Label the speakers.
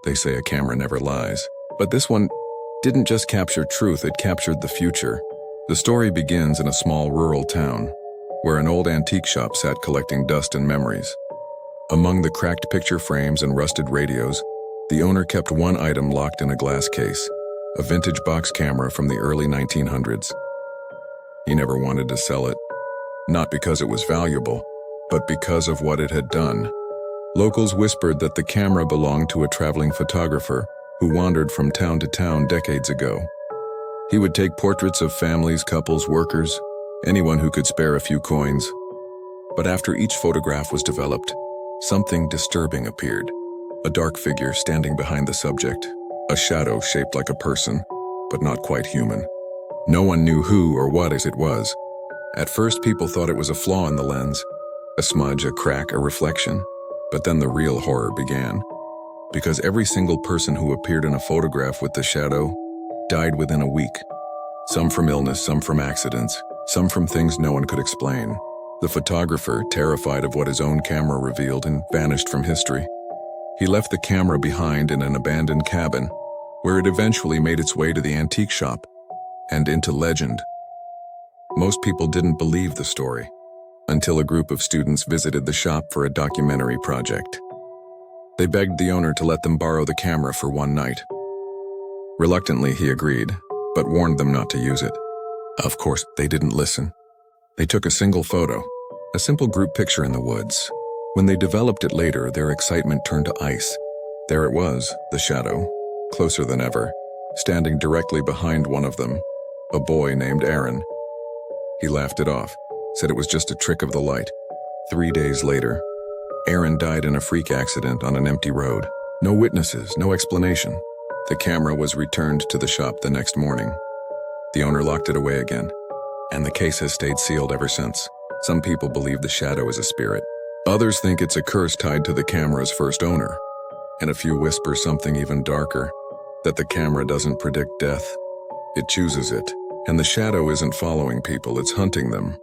Speaker 1: They say a camera never lies. But this one didn't just capture truth, it captured the future. The story begins in a small rural town, where an old antique shop sat collecting dust and memories. Among the cracked picture frames and rusted radios, the owner kept one item locked in a glass case, a vintage box camera from the early 1900s. He never wanted to sell it, not because it was valuable, but because of what it had done. Locals whispered that the camera belonged to a traveling photographer who wandered from town to town decades ago. He would take portraits of families, couples, workers, anyone who could spare a few coins. But after each photograph was developed, something disturbing appeared. A dark figure standing behind the subject, a shadow shaped like a person, but not quite human. No one knew who or what it was. At first, people thought it was a flaw in the lens, a smudge, a crack, a reflection. But then the real horror began, because every single person who appeared in a photograph with the shadow died within a week. Some from illness, some from accidents, some from things no one could explain. The photographer, terrified of what his own camera revealed, and vanished from history. He left the camera behind in an abandoned cabin, where it eventually made its way to the antique shop and into legend. Most people didn't believe the story, until a group of students visited the shop for a documentary project. They begged the owner to let them borrow the camera for one night. Reluctantly, he agreed, but warned them not to use it. Of course, they didn't listen. They took a single photo, a simple group picture in the woods. When they developed it later, their excitement turned to ice. There it was, the shadow, closer than ever, standing directly behind one of them, a boy named Aaron. He laughed it off, said it was just a trick of the light. 3 days later, Aaron died in a freak accident on an empty road. No witnesses, no explanation. The camera was returned to the shop the next morning. The owner locked it away again, and the case has stayed sealed ever since. Some people believe the shadow is a spirit. Others think it's a curse tied to the camera's first owner. And a few whisper something even darker, that the camera doesn't predict death. It chooses it. And the shadow isn't following people, it's hunting them.